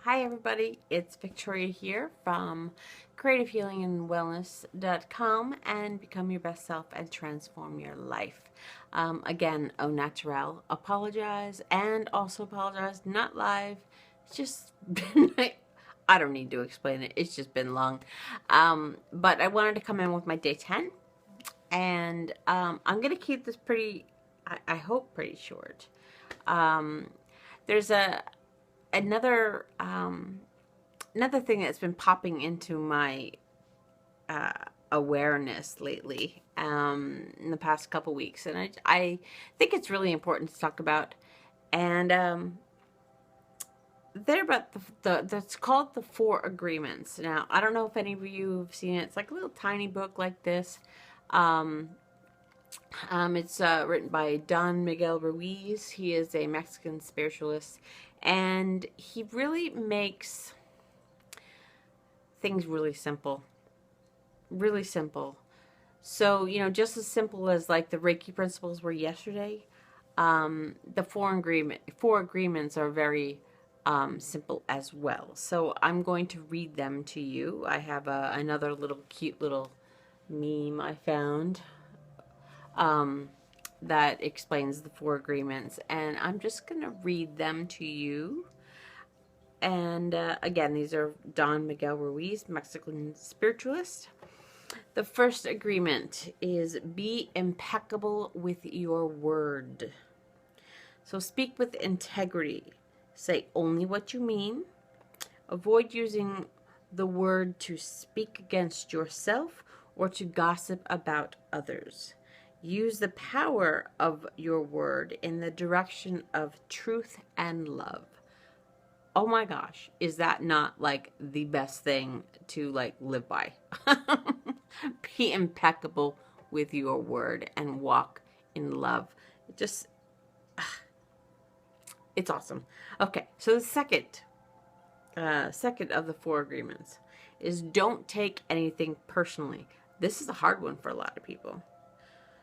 Hi everybody, it's Victoria here from creativehealingandwellness.com and become your best self and transform your life. Again, au naturel, apologize and also apologize, not live. It's just been, I don't need to explain it, it's just been long. But I wanted to come in with my day 10 and I'm going to keep this pretty, I hope pretty short. Um, there's another another thing that's been popping into my uh, awareness lately in the past couple weeks, and I think it's really important to talk about. And they're about that's called the Four Agreements. Now, I don't know if any of you have seen it. It's like a little tiny book like this. Um, it's written by Miguel Ruiz. He is a Mexican spiritualist, and he really makes things really simple. Really simple. So, just as simple as like the Reiki principles were yesterday, the four agreements are very simple as well. So I'm going to read them to you. I have another little cute little meme I found that explains the four agreements, and I'm just going to read them to you. And again, these are Don Miguel Ruiz, Mexican spiritualist. The first agreement is be impeccable with your word. So speak with integrity. Say only what you mean. Avoid using the word to speak against yourself or to gossip about others. Use the power of your word in the direction of truth and love. Oh my gosh, is that not like the best thing to like live by? Be impeccable with your word and walk in love. Just, it's awesome. Okay, so the second of the four agreements is don't take anything personally. This is a hard one for a lot of people.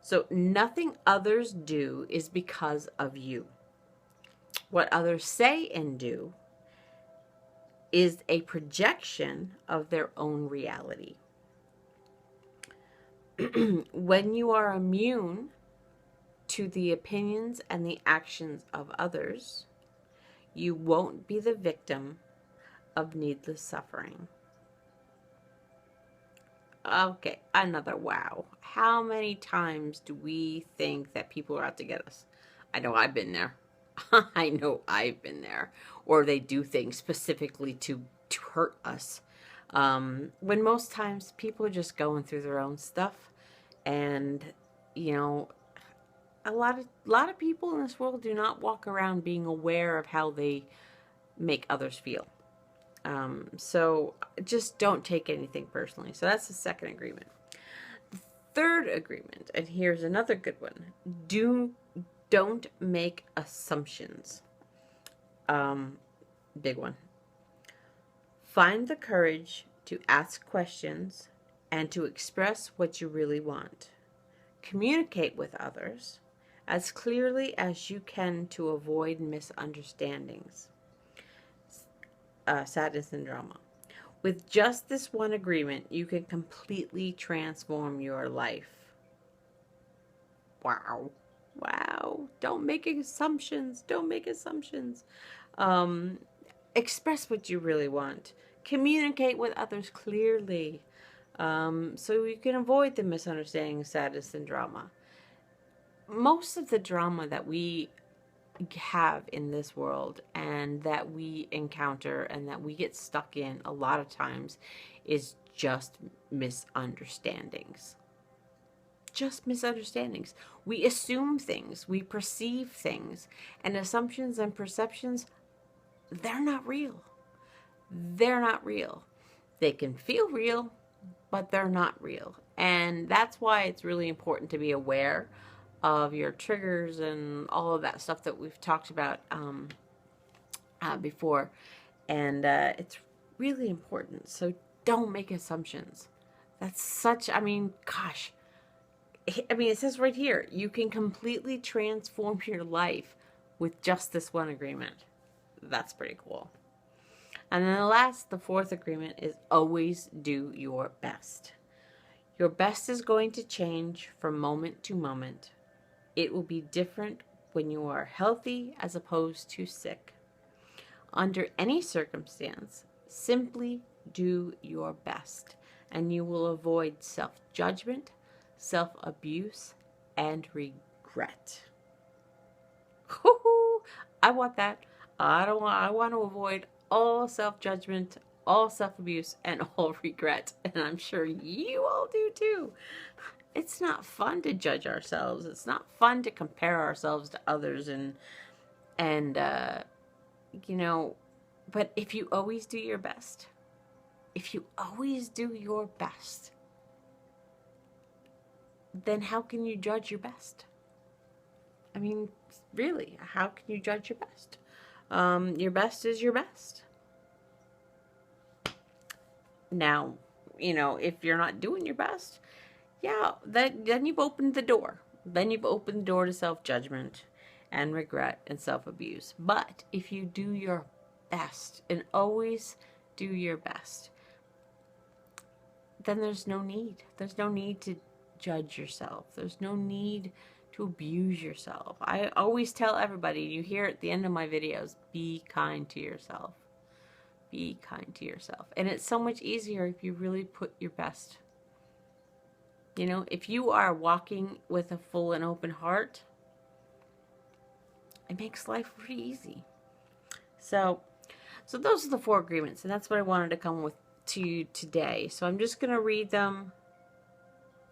So nothing others do is because of you. What others say and do is a projection of their own reality. When you are immune to the opinions and the actions of others, you won't be the victim of needless suffering. Okay, another wow. How many times do we think that people are out to get us? I know I've been there. I know I've been there. Or they do things specifically to hurt us. When most times people are just going through their own stuff. And, you know, a lot of people in this world do not walk around being aware of how they make others feel. So just don't take anything personally. So that's the second agreement. The third agreement, and here's another good one. Don't make assumptions. Big one. Find the courage to ask questions and to express what you really want. Communicate with others as clearly as you can to avoid misunderstandings. Sadness and drama. With just this one agreement, you can completely transform your life. Wow. Wow. Don't make assumptions. Don't make assumptions. Express what you really want. Communicate with others clearly. So you can avoid the misunderstanding, sadness, and drama. Most of the drama that we have in this world and that we encounter and that we get stuck in a lot of times is just misunderstandings. Just misunderstandings. We assume things, we perceive things, and assumptions and perceptions, they're not real. They're not real. They can feel real, but they're not real. And that's why it's really important to be aware of your triggers and all of that stuff that we've talked about before. And it's really important. So don't make assumptions. That's such, gosh. It says right here, you can completely transform your life with just this one agreement. That's pretty cool. And then the fourth agreement is always do your best. Your best is going to change from moment to moment. It will be different when you are healthy as opposed to sick. Under any circumstance, simply do your best, and you will avoid self-judgment, self-abuse, and regret. I want that. I want to avoid all self-judgment, all self-abuse, and all regret. And I'm sure you all do too. It's not fun to judge ourselves. It's not fun to compare ourselves to others and you know, but if you always do your best, then how can you judge your best? I mean, really, how can you judge your best? Your best is your best. Now, if you're not doing your best, yeah, then you've opened the door. Then you've opened the door to self-judgment and regret and self-abuse. But if you do your best and always do your best, then there's no need. There's no need to judge yourself. There's no need to abuse yourself. I always tell everybody, you hear at the end of my videos, be kind to yourself. Be kind to yourself. And it's so much easier if you really put your best. If you are walking with a full and open heart, it makes life pretty easy. So those are the 4 agreements, and that's what I wanted to come with to you today. So I'm just going to read them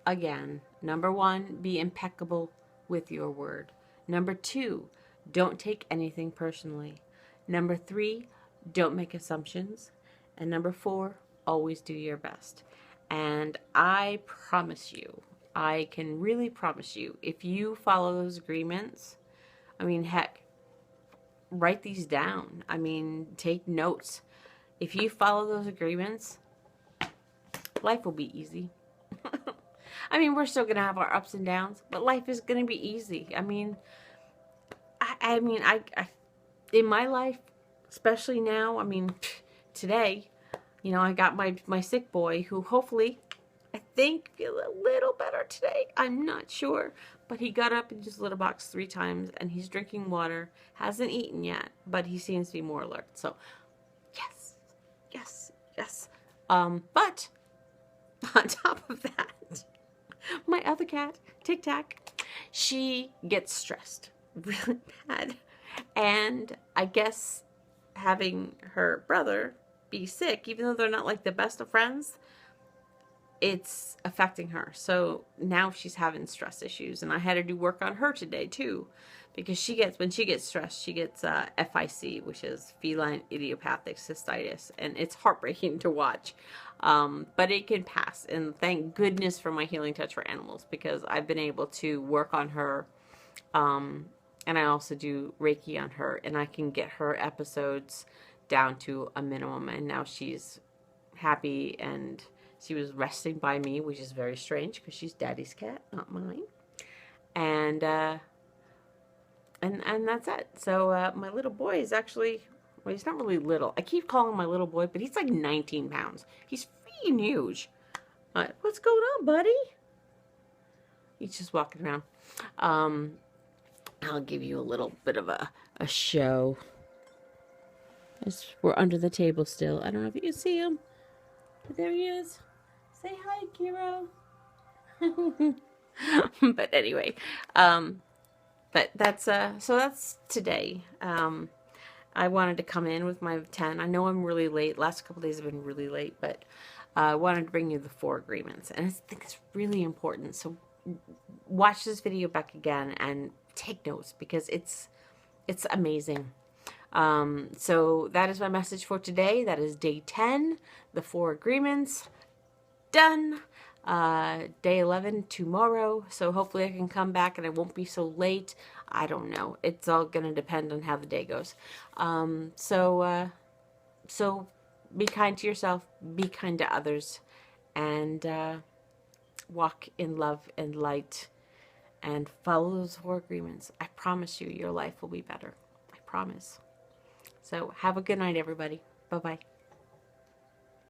again. Number 1, be impeccable with your word. Number 2, don't take anything personally. Number 3, don't make assumptions. And number 4, always do your best. And I promise you, I can really promise you, if you follow those agreements, I mean, heck, write these down. I mean, take notes. If you follow those agreements, life will be easy. I mean, we're still going to have our ups and downs, but life is going to be easy. I mean, I in my life, especially now, I mean, today, I got my sick boy who hopefully, I think, feel a little better today. I'm not sure. But he got up in his little box 3 times, and he's drinking water. Hasn't eaten yet, but he seems to be more alert. So, yes, yes, yes. But on top of that, my other cat, Tic Tac, she gets stressed really bad. And I guess having her brother be sick, even though they're not like the best of friends, it's affecting her. So now she's having stress issues, and I had to do work on her today too, because when she gets stressed, she gets FIC, which is feline idiopathic cystitis, and it's heartbreaking to watch. But it can pass, and thank goodness for my Healing Touch for Animals, because I've been able to work on her, and I also do Reiki on her, and I can get her episodes down to a minimum, and now she's happy, and she was resting by me, which is very strange because she's Daddy's cat, not mine. And that's it. So my little boy is actually, well, he's not really little. I keep calling him my little boy, but he's like 19 pounds. He's freaking huge. What's going on, buddy? He's just walking around. I'll give you a little bit of a show. We're under the table still. I don't know if you can see him. But there he is. Say hi, Kiro. But anyway, but that's so that's today. I wanted to come in with my 10. I know I'm really late. Last couple days have been really late, but I wanted to bring you the 4 agreements, and I think it's really important. So watch this video back again and take notes, because it's amazing. So that is my message for today. That is day 10, the 4 agreements. Done. Day 11 tomorrow. So hopefully I can come back and I won't be so late. I don't know. It's all going to depend on how the day goes. So be kind to yourself, be kind to others, and walk in love and light, and follow those 4 agreements. I promise you, your life will be better. I promise. So have a good night, everybody. Bye-bye.